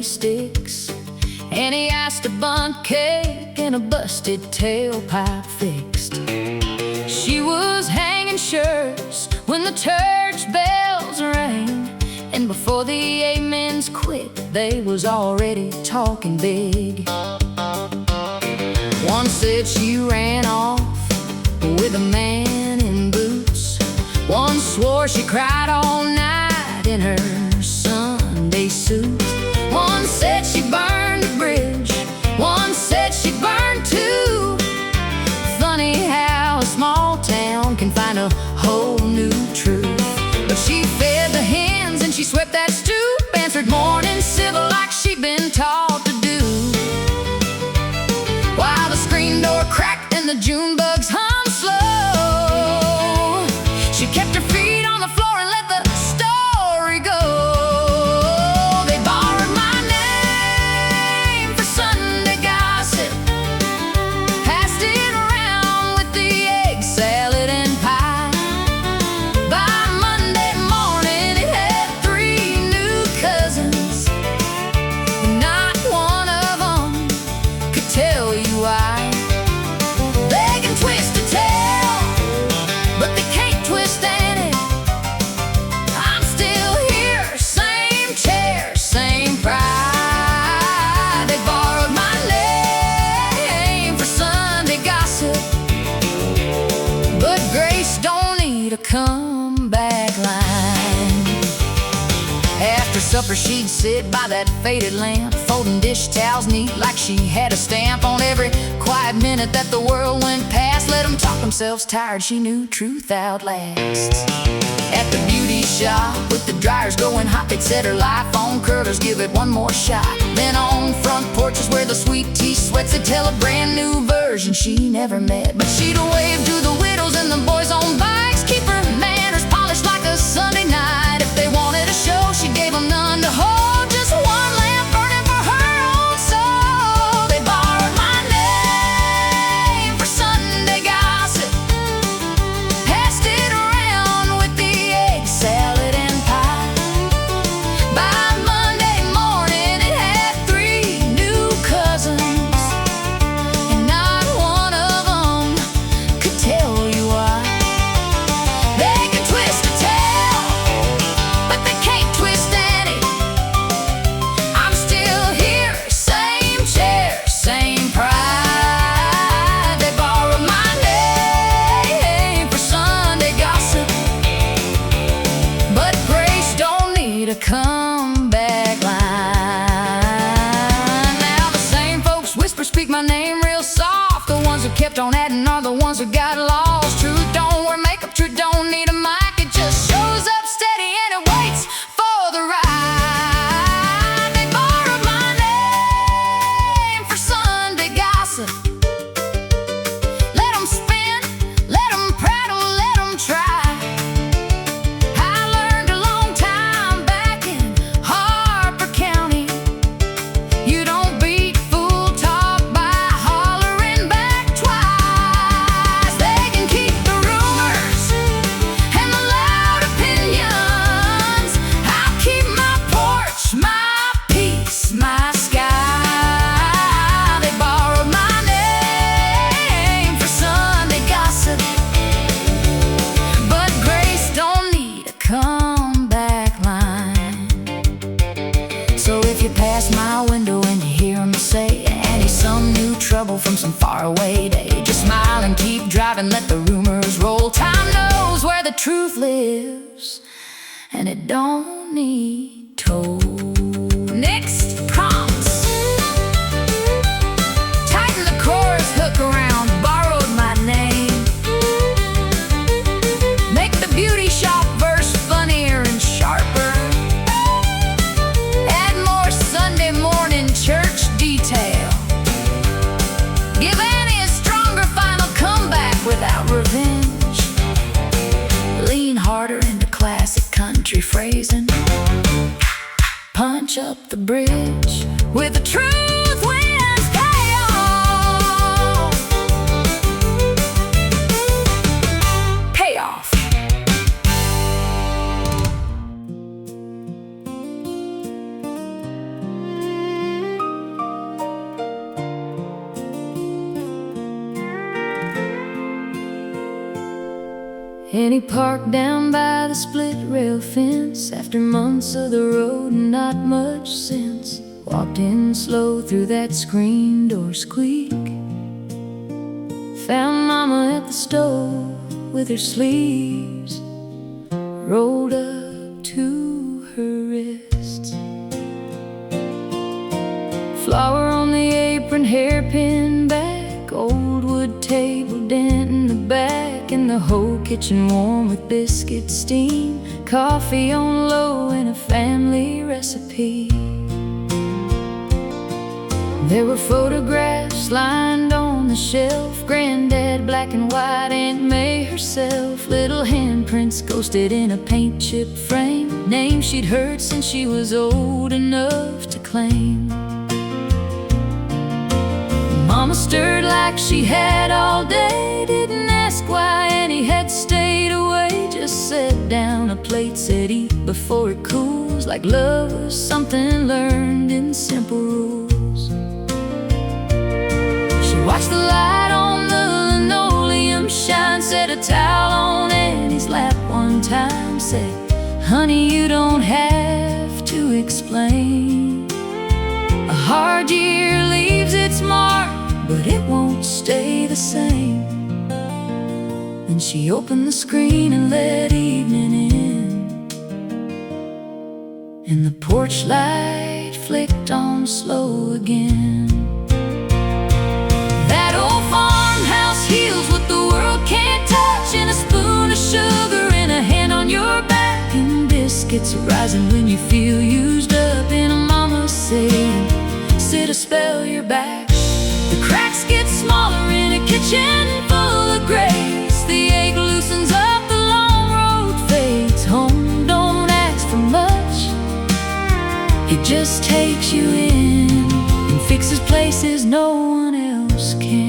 sticks, and he asked a bundt cake and a busted tailpipe fixed. She was hanging shirts when the church bells rang, and before the amens quit, they was already talking big. One said she ran off with a man in boots. One swore she cried all night in her Sunday suit. One said she burned a bridge. One said she burned two. Funny how a small town can find a whole new truth. But she fed the hens and she swept that stoop, answered morning civil like she'd been taught to do. While the screen door cracked and the June bugs hum slow, she kept her feet on the floor and let the story go. They borrowed my name for Sunday gossip, passed it around with the egg salad and pie. By Monday morning it had 3 new cousins, and not one of them could tell you why. They can twist a tail, but they can't twist any. I'm still here, same chair, same pride. They borrowed my name for Sunday gossip, but Grace don't need a comeback line. After supper she'd sit by that faded lamp, folding dish towels neat like she had a stamp on every quiet minute that the world went past. Let them talk themselves tired, she knew truth outlasts. At the beauty shop with the dryers going hot, they'd set her life on curlers, give it one more shot. Then on front porches where the sweet tea sweats, they'd tell a brand new version she never met. But she'd wave to the widows and the boys on bikes, keep her manners polished like a Sunday night. If they wanted a show, she gave them none to hold, just one lamp burning for her own soul. They borrowed my name for Sunday gossip, passed it around with the egg salad and pie. By Monday morning it had 3 new cousins, and not one of them could tell you why. They can twist a tail, but they can't twist any. I'm still here, same chair, same pride. They borrowed my name for Sunday gossip, but Grace don't need a comeback line. Now the same folks whisper, speak my name real soft. The ones who kept on adding are the ones who got lost. Truth don't wear makeup, truth don't need a mic. It just shows up steady and it waits for the ride. They borrowed my name for Sunday gossip. Let them spin, let them prattle, let them try. I learned a long time back in Harper County, you don't beat fool talk by hollering back twice. They can keep the rumors and the loud opinions. I'll keep my porch, my peace, my sky. They borrowed my name for Sunday gossip, but Grace don't need a comeback line. So if you pass my window and you hear 'em say, Annie, some new trouble from some faraway day, just smile and keep driving, let the rumors roll. Time knows where the truth lives, and it don't need told. Next prompts: tighten the chorus, hook around, borrowed my name. Make the beauty shop verse funnier and sharper. Add more Sunday morning church detail. Give Annie a stronger final comeback without revenge. Lean harder into classic country phrasing. Punch up the bridge with the truth wins payoff. Payoff. And he parked down by the split rail fence after months of the road and not much sense. Walked in slow through that screen door squeak. Found Mama at the stove with her sleeves rolled up to her wrists. Flour on the apron, hairpin back, old wood table dent in the back, and the whole kitchen warm with biscuit steam. Coffee on low and a family recipe. There were photographs lined on the shelf, Granddad black and white, Aunt May herself, little handprints ghosted in a paint chip frame, names she'd heard since she was old enough to claim. Mama stirred like she had all day, didn't ask why Annie had stayed away, just set down a plate, said eat before it cools, like love was something learned in simple rules. Watch the light on the linoleum shine, set a towel on Annie's lap one time, said, honey, you don't have to explain. A hard year leaves its mark, but it won't stay the same. Then she opened the screen and let evening in, and the porch light flicked on slow again. Heals what the world can't touch, and a spoon of sugar in a hand on your back, and biscuits rising when you feel used up, and a mama saying, sit or spell your back. The cracks get smaller in a kitchen full of grace, the egg loosens up, the long road fades home. Don't ask for much, it just takes you in and fixes places no one else can.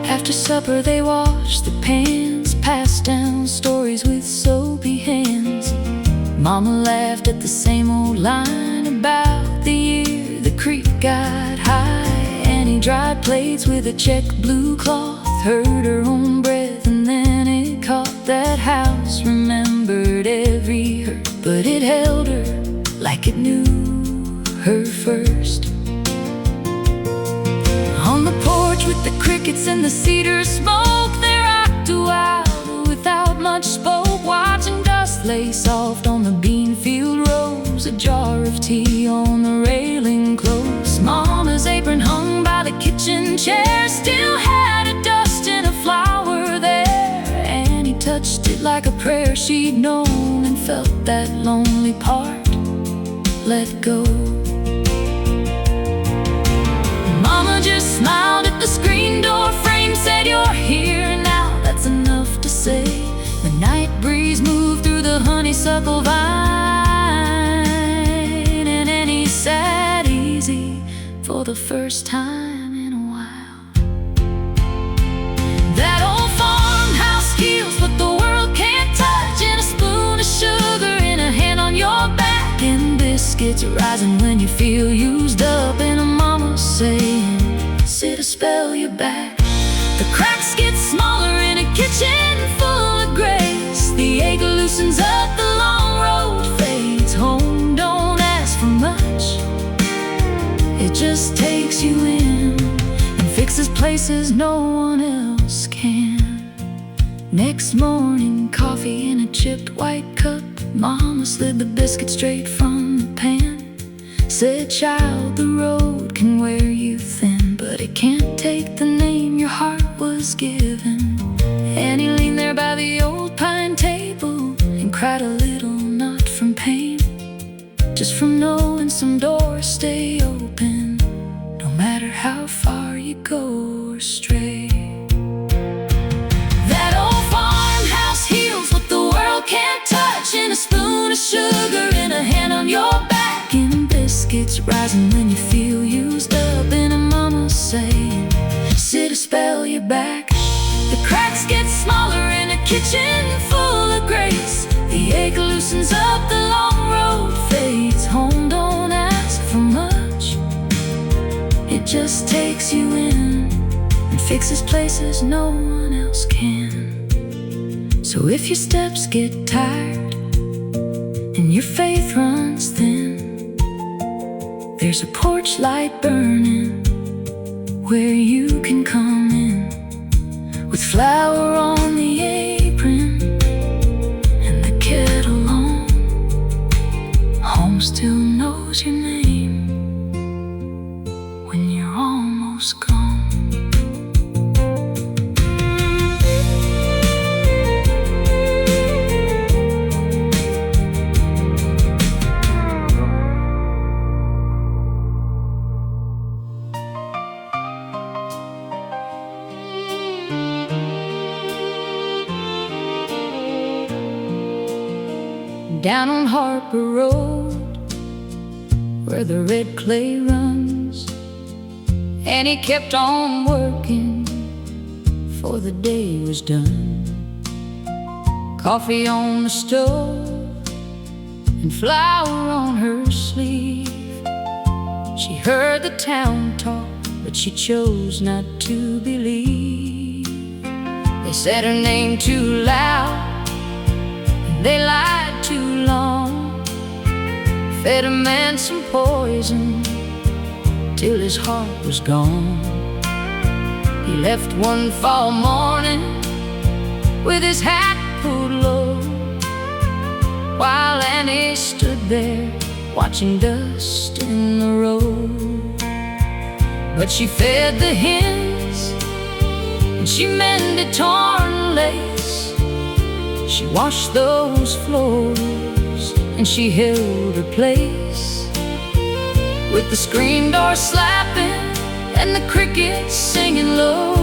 After supper they washed the pans, passed down stories with soapy hands. Mama laughed at the same old line about the year the creek got high. Annie dried plates with a checked blue cloth, heard her own breath, and then it caught that house. Remembered every hurt, but it held her like it knew her first. On the porch with the crickets and the cedar smoke, they rocked a while without much spoke, watching dust lay soft on the bean field rows, a jar of tea on the railing close. Mama's apron hung by the kitchen chair, still had a dust and a flower there. Annie touched it like a prayer she'd known, and felt that lonely part let go. Mama just smiled at the screen door frame, said, you're here now, that's enough to say. The night breeze moved through the honeysuckle vine, and Annie sat easy for the first time in a while. That old farmhouse heals what the world can't touch, and a spoon of sugar in a hand on your back, and biscuits rising when you feel used up, and a mama saying, sit or spell your back. The cracks get smaller in a kitchen full of grace, the egg loosens up, the long road fades home. Don't ask for much, it just takes you in and fixes places no one else can. Next morning, coffee in a chipped white cup, Mama slid the biscuit straight from the pan, said, child, the road can wear you thin, but it can't take the name your heart was given. Annie leaned there by the old pine table and cried a little, not from pain, just from knowing some doors stay open, no matter how far you go or stray. That old farmhouse heals what the world can't touch, and a spoon of sugar in a hand on your back, and biscuits rising when you feel used up, and a mama saying, sit or spell your back. The cracks get smaller in a kitchen full of grace, the egg loosens up, the long road fades home. Don't ask for much, it just takes you in and fixes places no one else else can. So if your steps get tired and your faith runs thin, there's a porch light burning where you can come in, with flour on the apron and the kettle on. Home still knows your name when you're almost gone. Down on Harper Road, where the red clay runs, and he kept on working, for the day was done. Coffee on the stove and flour on her sleeve. She heard the town talk, but she chose not to believe. They said her name too loud, they lied too long, fed a man some poison till his heart was gone. He left one fall morning with his hat pulled low, while Annie stood there watching dust in the road. But she fed the hens and she mended torn lace. She washed those floors and she held her place, with the screen door slapping and the crickets singing low.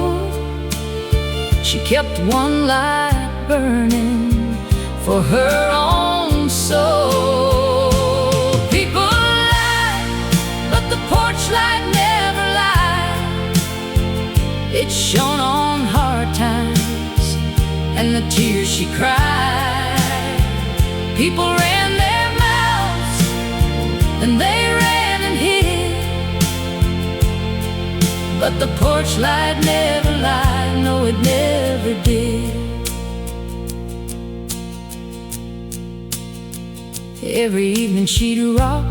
She kept one light burning for her own soul. People lie, but the porch light never lied. It shone on hard times and the tears she cried. People ran their mouths and they ran and hid, but the porch light never lied, no it never did. Every evening she'd rock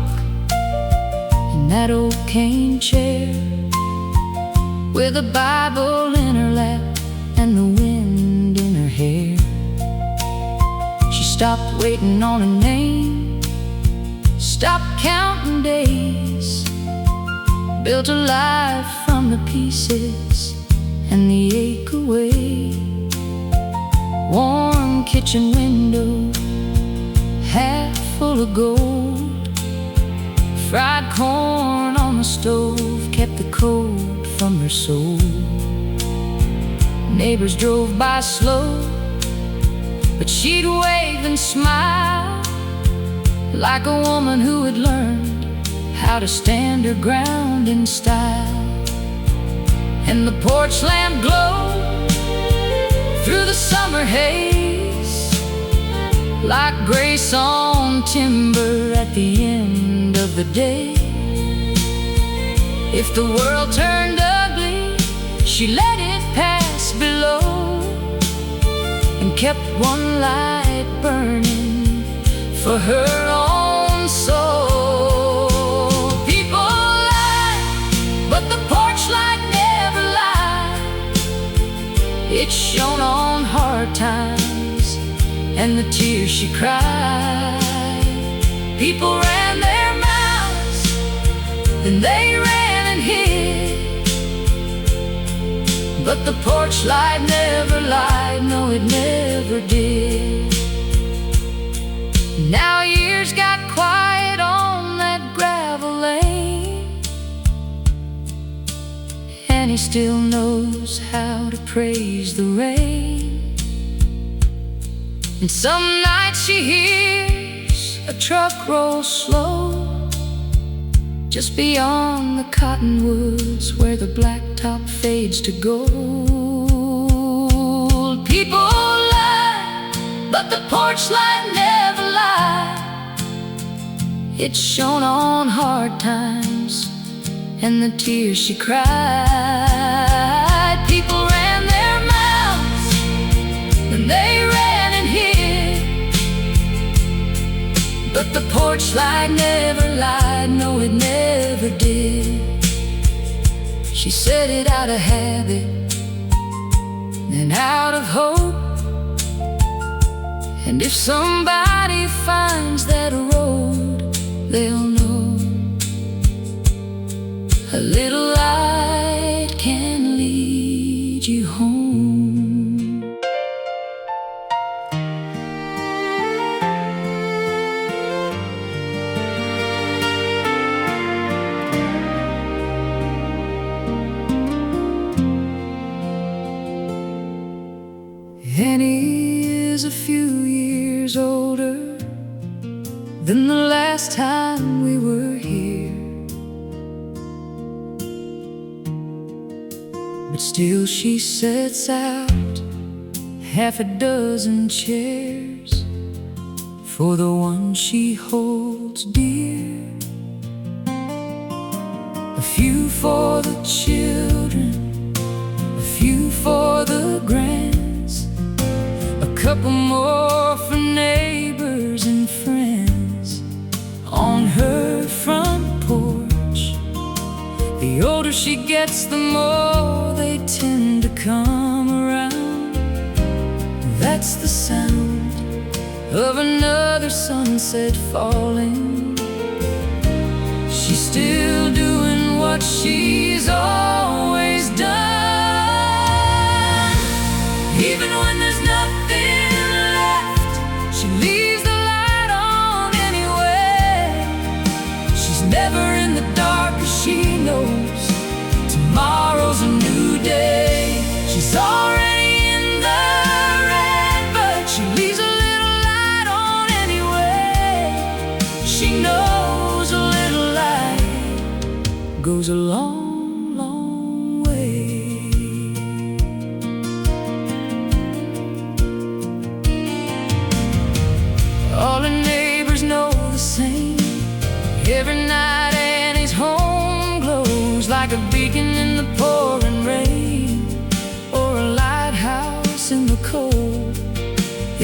in that old cane chair, with a Bible in her lap and the wind in her hair. She stopped waiting on a name, stopped counting days, built a life from the pieces and the ache away. Warm kitchen window, half full of gold, fried corn on the stove kept the cold from her soul. Neighbors drove by slow, but she'd wave and smile, like a woman who had learned how to stand her ground in style. And the porch lamp glowed through the summer haze, like grace on timber at the end of the day. If the world turned ugly, she let it pass below, and kept one light burning for her own soul. People lie, but the porch light never lied. It shone on hard times and the tears she cried. People ran their mouths and they ran and hid, but the porch light never lied, no it never did. Now years got quiet on that gravel lane, and he still knows how to praise the rain. And some nights she hears a truck roll slow, just beyond the cottonwoods where the blacktop fades to gold. People lie, but the porch light never lied. It shone on hard times and the tears she cried. People ran their mouths But the porch light never lied, no it never did. She set it out of habit and out of hope. And if somebody finds that road, they'll know a little light can lead you home. Annie is a few years older than the last time we were here, but still she sets out half a dozen chairs for the one she holds dear. A few for the children, a few for the grands, a couple more for neighbors and friends on her front porch. The older she gets, the more they tend to come around. That's the sound of another sunset falling. She's still doing what she's always done. Even when there's nothing left, she leaves the light on anyway. She's never in the dark, 'cause she knows tomorrow's a new day. She's already in the red, but she leaves a little light on anyway. She knows a little light goes a long, long way. All her neighbors know the same. Every night Annie's home glows like a beacon in the pouring rain, or a lighthouse in the cold.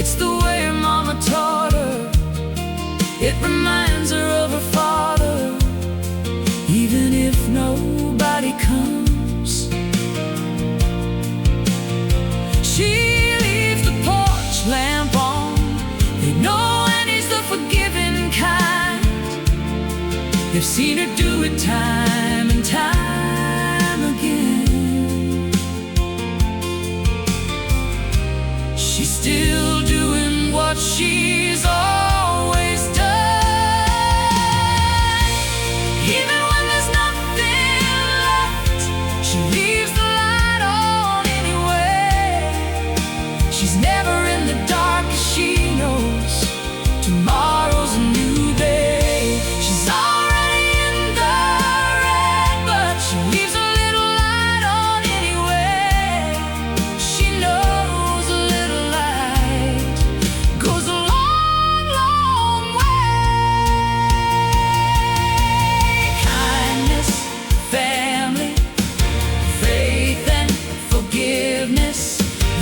It's the way her mama taught her. It reminds her of her father. Even if nobody comes, she leaves the porch lamp on. They know Annie's the forgiving kind. They've seen her do it time and time again. She's still doing what she's always done. Even when there's nothing left, she leaves the light on anyway. She's never in the dark, 'cause she knows tomorrow's a new day. She's already in the red, but she leaves a little light on anyway. She knows a little light goes a long, long way. Kindness, family, faith and forgiveness,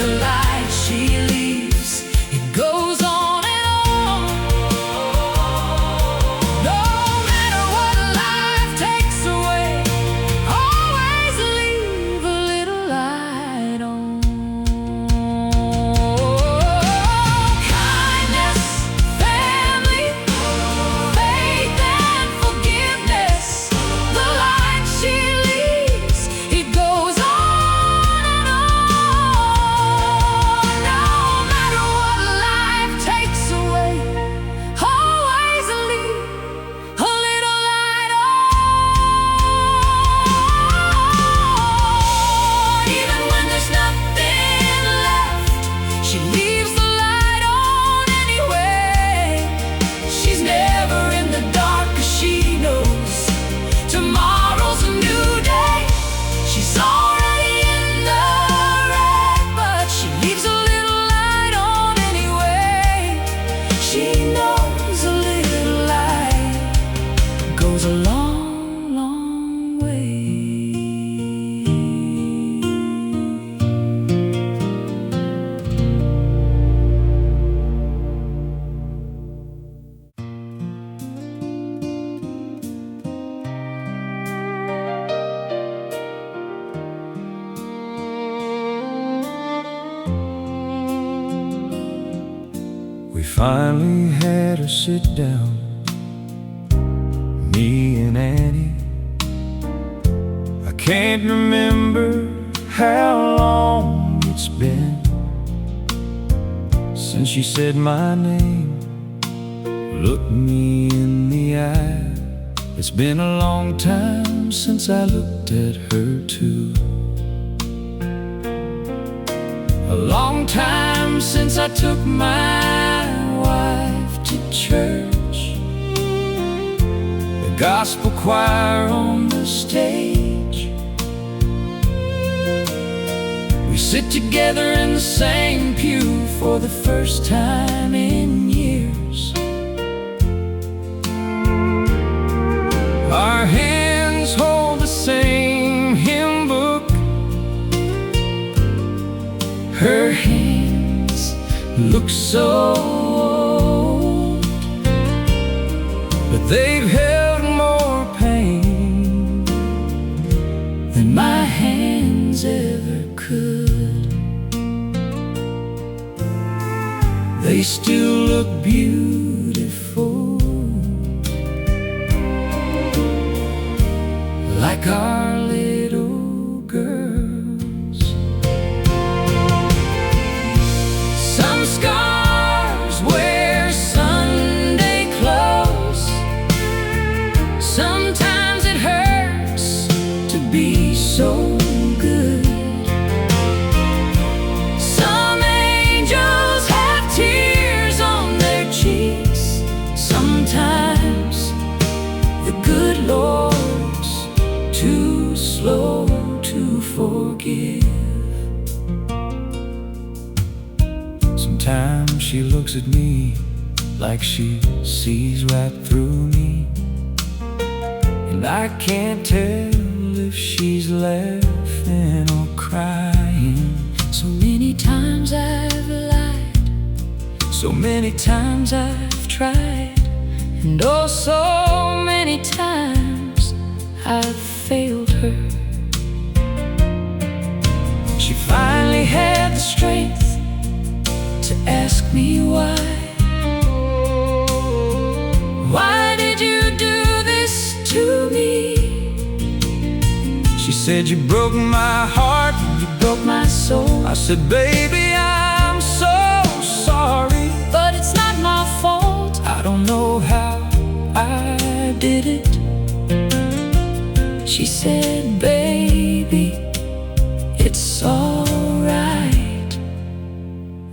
the light she leaves, it goes on and on. No matter what life takes away, always leave a little light on. Kindness, family, faith and forgiveness, the light she leaves, it goes on and on. No matter what life takes away, always leave a little light on. Even when there's nothing left, she leaves the light on anyway. She's never in the dark, 'cause she knows tomorrow's a new day. She's already in the red, but she leaves a little light on anyway. She knows a little light goes a long, long way. finally had her sit down, me and Annie. I can't remember how long it's been since she said my name, looked me in the eye. It's been a long time since I looked at her too. A long time since I took my wife to church, the gospel choir on the stage. We sit together in the same pew for the first time in years. Our hands hold the same hymn book. Her hands look so old, but they've held more pain than my hands ever could. They still look beautiful, like our little girls. Some scars wear Sunday clothes. Sometimes it hurts to be so good. Some angels have tears on their cheeks. Sometimes the good Lord's too slow to forgive. Sometimes she looks at me like she sees right through me, and I can't tell if she's laughing or crying. So many times I've lied, so many times I've tried, and oh, so many times I've failed her. She finally had the strength to ask me why. Why did you do this to me? She said, you broke my heart, you broke my soul. I said, baby, I'm so sorry, but it's not my fault. I don't know how I did it. She said, baby, it's alright,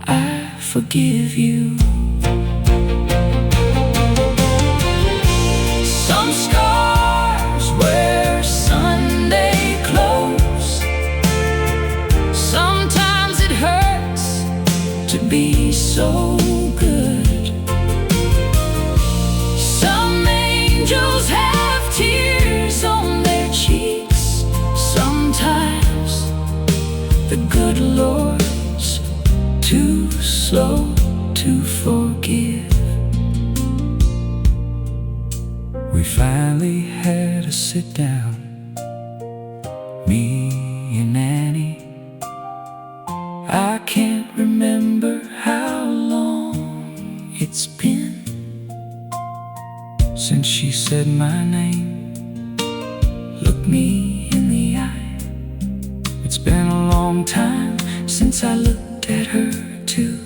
I forgive you. Some scars wear Sunday clothes. Sometimes it hurts to be so good. Some angels have tears on their cheeks. Sometimes the good Lord's too slow to forgive. We finally had to sit down, me and Annie. I can't remember how long it's been since she said my name, looked me in the eye. It's been a long time since I looked at her too.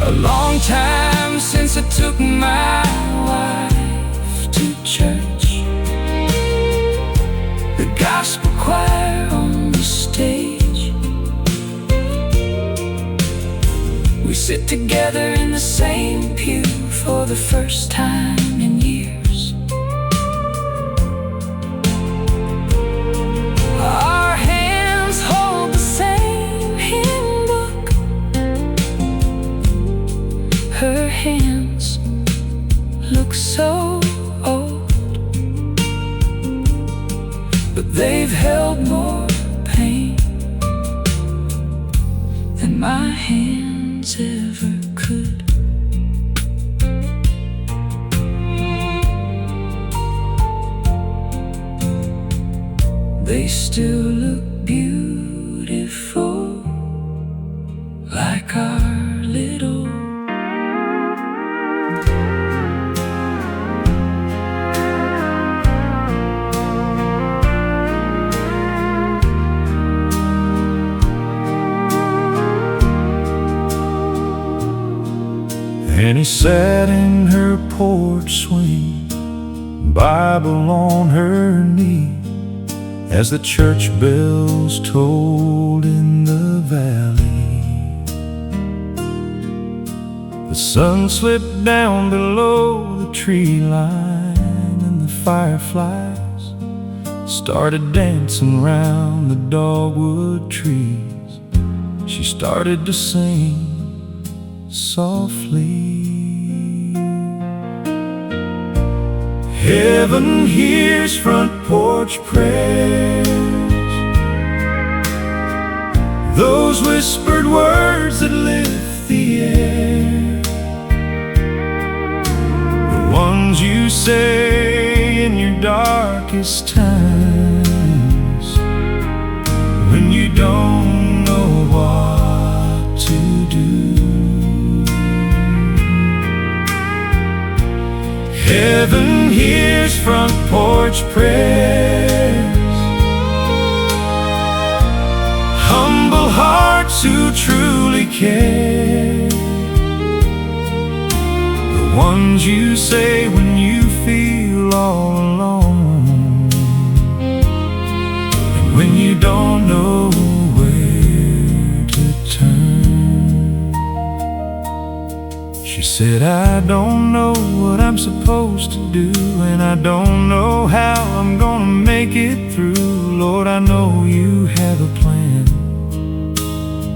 A long time since I took my wife to church, the gospel choir on the stage. We sit together in the same pew for the first time in years. Our hands hold the same hymn book. Her hands look so old, but they've held more pain than my hands ever could. They still look beautiful, like our Jenny sat in her porch swing, Bible on her knee, as the church bells tolled in the valley. The sun slipped down below the tree line, and the fireflies started dancing round the dogwood trees. She started to sing softly. Heaven hears front porch prayers, those whispered words that lift the air, the ones you say in your darkest times, when you don't know what to do. Heaven hears front porch prayers, humble hearts who truly care, the ones you say when you feel all alone, and when you don't know where to turn. She said, I don't know what I'm supposed to do, and I don't know how I'm gonna make it through. Lord, I know you have a plan,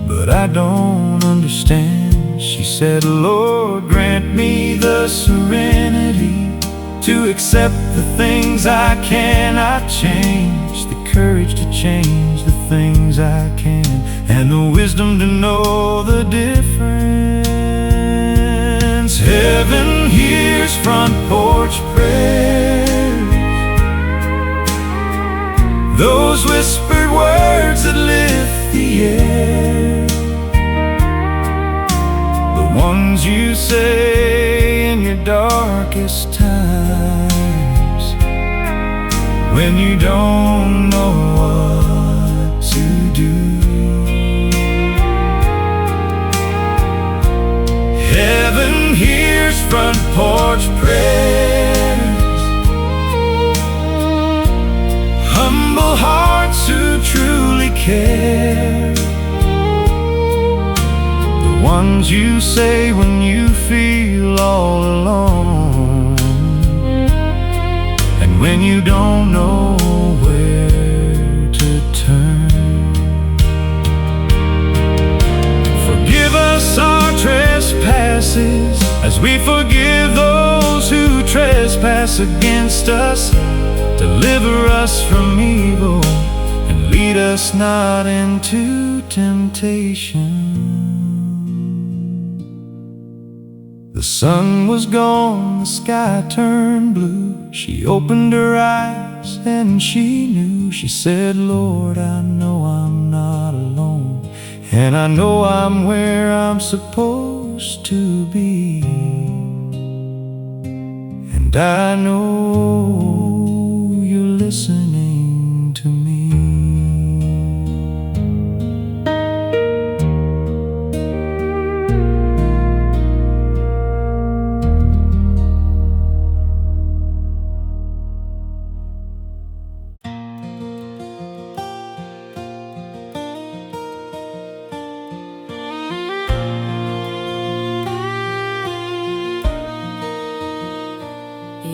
but I don't understand. She said, Lord, grant me the serenity to accept the things I cannot change, the courage to change the things I can, and the wisdom to know the difference. Heaven hears front porch prayers, those whispered words that lift the air, the ones you say in your darkest times, when you don't know what to do. Heaven hears front porch prayers, humble hearts who truly care, the ones you say when you feel all alone, and when you don't know where to turn. Forgive us our trespasses, as we forgive those who trespass against us. Deliver us from evil, and lead us not into temptation. The sun was gone, the sky turned blue. She opened her eyes and she knew. She said, Lord, I know I'm not alone, and I know I'm where I'm supposed to be, and I know you're listening to me.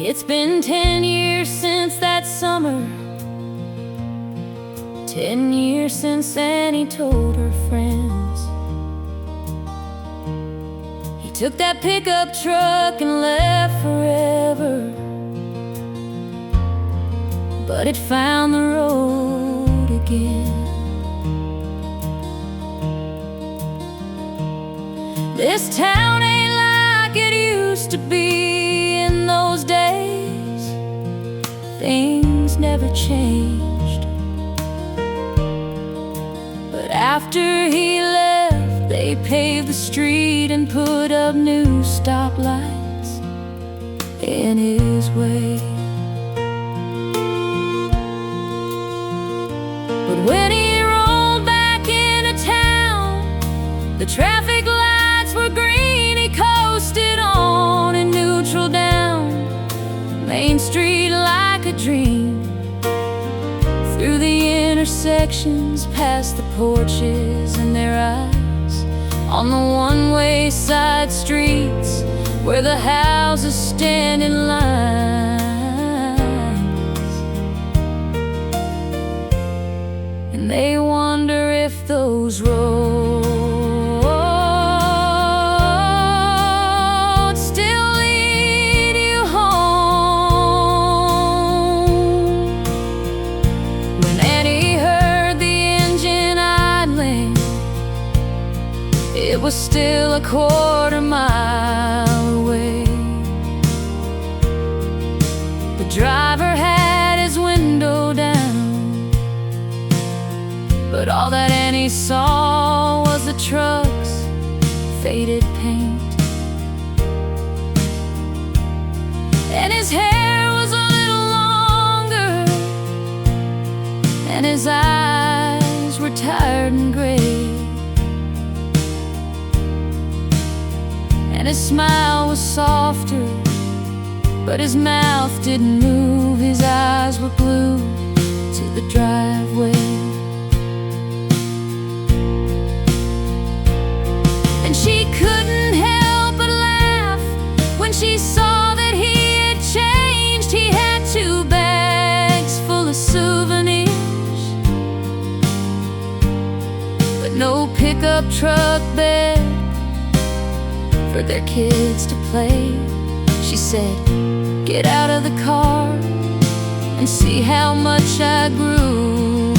It's been 10 years since that summer, 10 years since Annie told her friends. He took that pickup truck and left forever, but it found the road again. This town ain't like it used to be. In those days, things never changed. But after he left, they paved the street and put up new stoplights in his way. But when he rolled back into town, the traffic lights were green. He coasted on Main Street like a dream, through the intersections, past the porches and their eyes, on the one-way side streets where the houses stand in lines, and they wonder if those roads still lead you home. When Annie heard the engine idling, it was still a quarter-mile away. The driver had his window down, but all that Annie saw was the truck's faded paint. And his hair was a little longer, and his eyes were tired and gray, and his smile was softer, but his mouth didn't move. His eyes were glued to the driveway. And she couldn't help but laugh when she saw that he had changed. He had 2 bags full of souvenirs, but no pickup truck bed for their kids to play. She said, "Get out of the car and see how much I grew."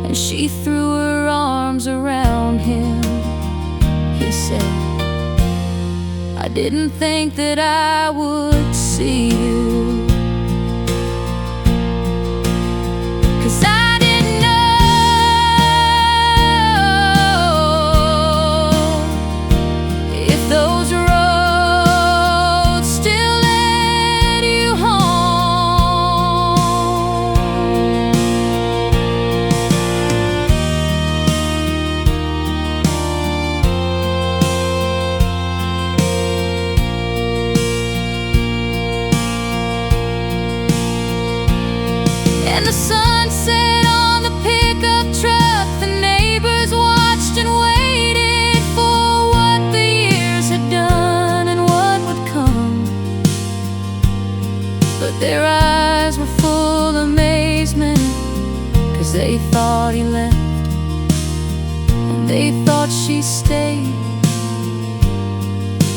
And she threw her arms around him. He said, "I didn't think that I would see you, 'cause I didn't know if those roads still led you home." And the sun set on the pickup truck. The neighbors watched and waited for what the years had done and what would come. But their eyes were full of amazement, 'cause they thought he left, and they thought she stayed,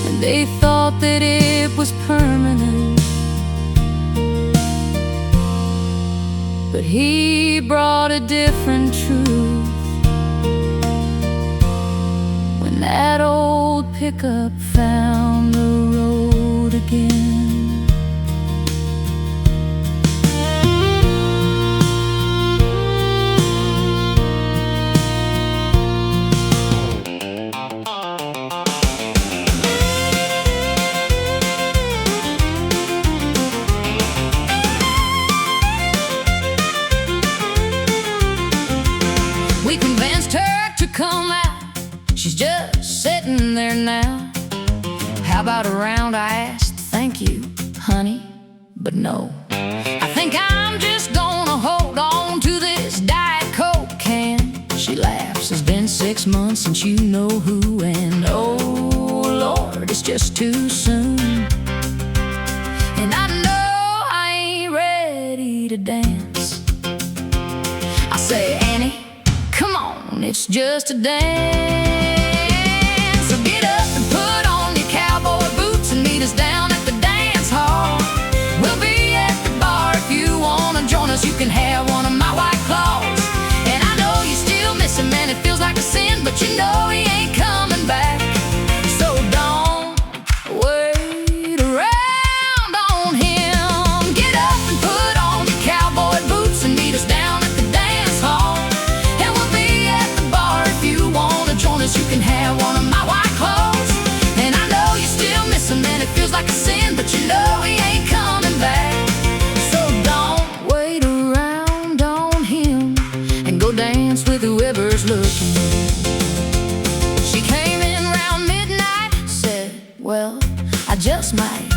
and they thought that it was permanent. But he brought a different truth when that old pickup found the road again. We convinced her to come out. She's just sitting there now. "How about a round?" I asked. "Thank you, honey, but no. I think I'm just gonna hold on to this Diet Coke can." She laughs. "It's been 6 months since you know who, and oh Lord, it's just too soon. And I know I ain't ready to dance." I say, "Annie, come on, it's just a dance. So get up and put on your cowboy boots and meet us down at the dance hall. We'll be at the bar if you wanna join us. You can have one of my White Claws. And I know you still miss him, and it feels like a sin, but you know he ain't coming back. So don't wait around on him. Get up and put on your cowboy boots and meet us down at the dance hall. And we'll be at the bar if you wanna join just might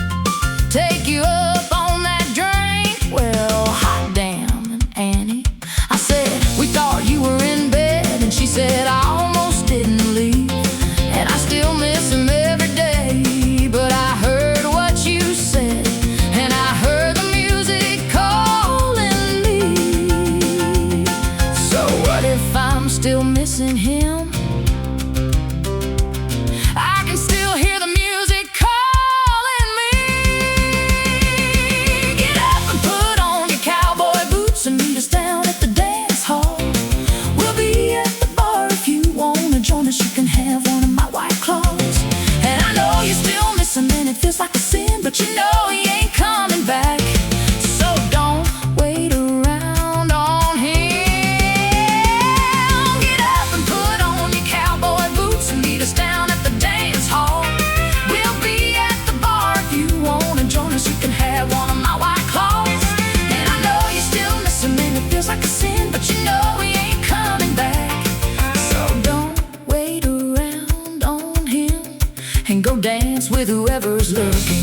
take you up on that drink. Well, hot damn, Annie, I said, we thought you were in bed. And she said, I almost didn't leave, and I still miss him every day. But I heard what you said, and I heard the music calling me. So what if I'm still missing him? I can still hear the music calling me. Get up and put on your cowboy boots and meet us down at the dance hall. We'll be at the bar if you wanna join us. You can have one of my white claws. And I know you're still missing him, and it feels like a sin, but you know he ain't coming back. So don't wait around on him. Get up and put on your cowboy boots and meet us down at the dance hall. We'll be at the bar if you wanna join us. You can have one of my white claws. And I know you're still missing him, and it feels like a sin, but you know he ain't coming back. So don't wait around on him, and go dance with whoever's looking.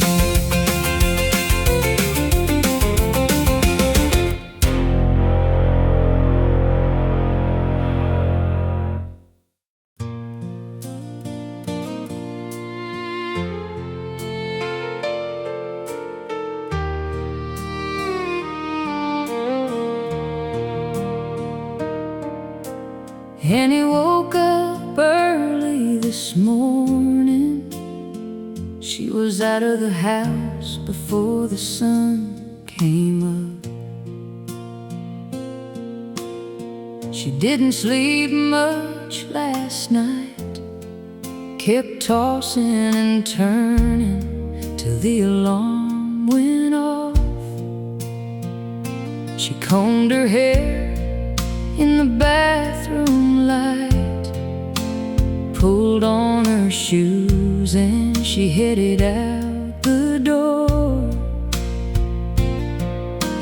And he woke up early this morning. She was out of the house before the sun came up. She didn't sleep much last night, kept tossing and turning till the alarm went off. She combed her hair in the bathroom light, pulled on her shoes, and she headed out the door.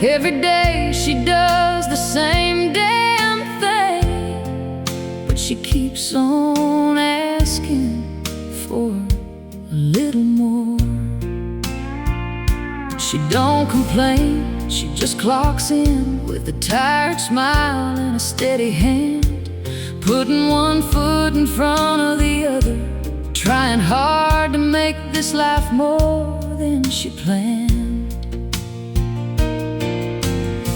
Every day she does the same damn thing, but she keeps on asking for a little more. She don't complain, she just clocks in with a tired smile and a steady hand, putting one foot in front of the other, trying hard to make this life more than she planned.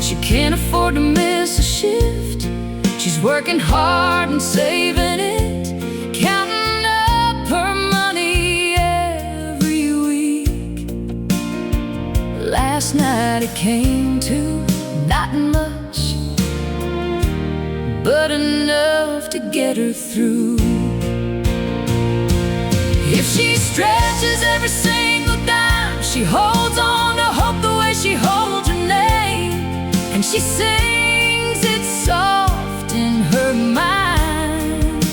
She can't afford to miss a shift. She's working hard and saving it, counting up her money every week. Last night it came to not much, but enough to get her through. If she stretches every single dime, she holds on to hope the way she holds her name. And she sings it soft in her mind.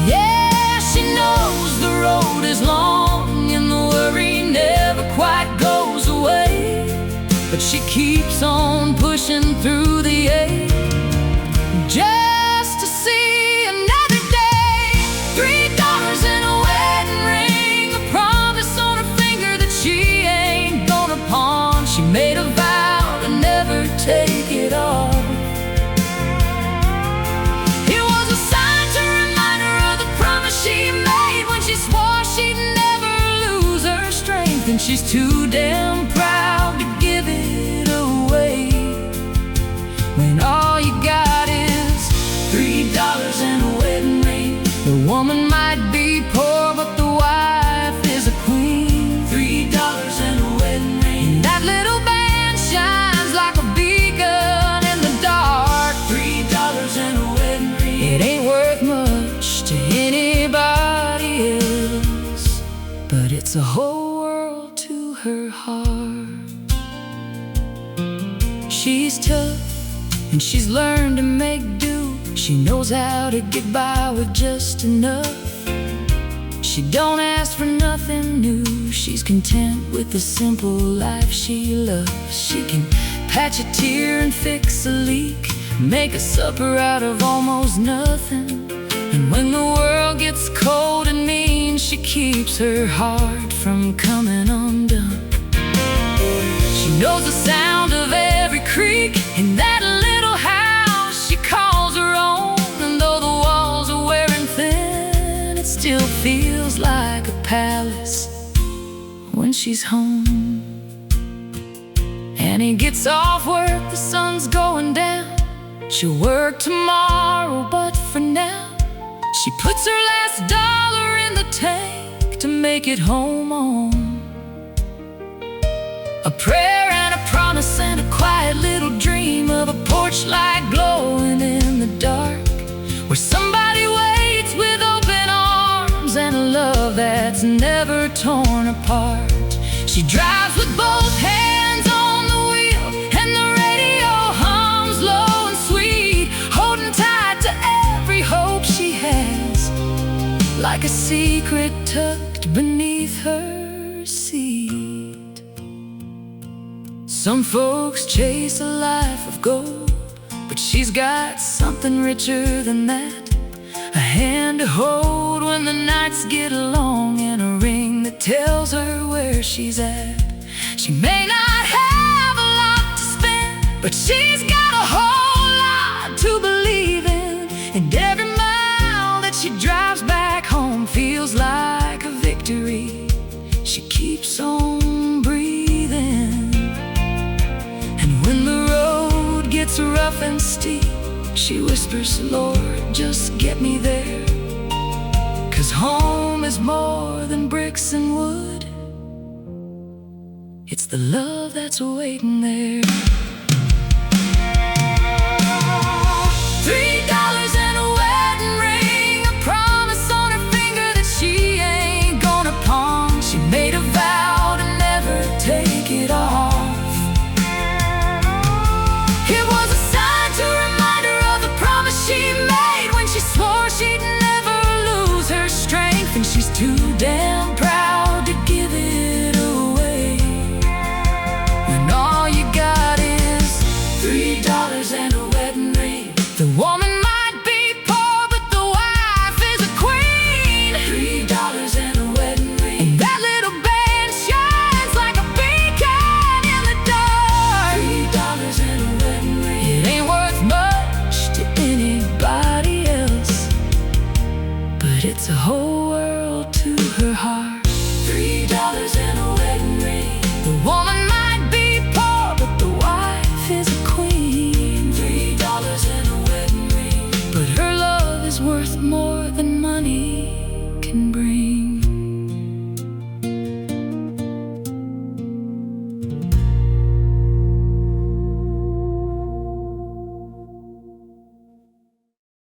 Yeah, she knows the road is long and the worry never quite goes away, but she keeps on pushing through the ache just to see another day. $3 and a wedding ring, a promise on her finger that she ain't gonna pawn. She made a vow to never take it off. It was a sign to remind her of the promise she made when she swore she'd never lose her strength. And she's too damn proud to give it away when all you got is $3 and a wedding ring. The woman might be poor, but the wife is a queen. $3 and a wedding ring. And that little band shines like a beacon in the dark. $3 and a wedding ring. It ain't worth much to anybody else, but it's a whole world to her heart. She's tough and she's learned to make do. She knows how to get by with just enough. She don't ask for nothing new. She's content with the simple life she loves. She can patch a tear and fix a leak, make a supper out of almost nothing. And when the world gets cold and mean, she keeps her heart from coming undone. She knows the sound of every creak in that little house she calls her own. And though the walls are wearing thin, it still feels like a palace when she's home. Annie gets off work, the sun's going down. She'll work tomorrow, but for now she puts her last dollar in the tank to make it home on. A prayer and a promise and a quiet little dream of a porch light glowing in the dark, where somebody waits with open arms and a love that's never torn apart. She drives with both hands on the wheel, and the radio hums low and sweet, holding tight to every hope she has, like a secret tucked beneath her seat. Some folks chase a life of gold, but she's got something richer than that. A hand to hold when the nights get long, and a ring that tells her where she's at. She may not have a lot to spend, but she's got a whole lot to believe in. And every mile that she drives back home feels like a victory. She keeps on breathing. And when the road gets rough and steep, she whispers, Lord, just get me there. 'Cause home is more than bricks and wood, it's the love that's waiting there. $3 and a wedding ring, a promise on her finger that she ain't gonna pawn. She made a vow to never take it off. It was a sign to remind her of the promise she made when she swore she'd never lose her strength. And she's too damn proud to give it away. When all you got is $3 and a wedding ring. The woman might be poor, but the wife is a queen. $3 and a wedding ring. And that little band shines like a beacon in the dark. $3 and a wedding ring. It ain't worth much to anybody else, but it's a whole world to her heart. $3 and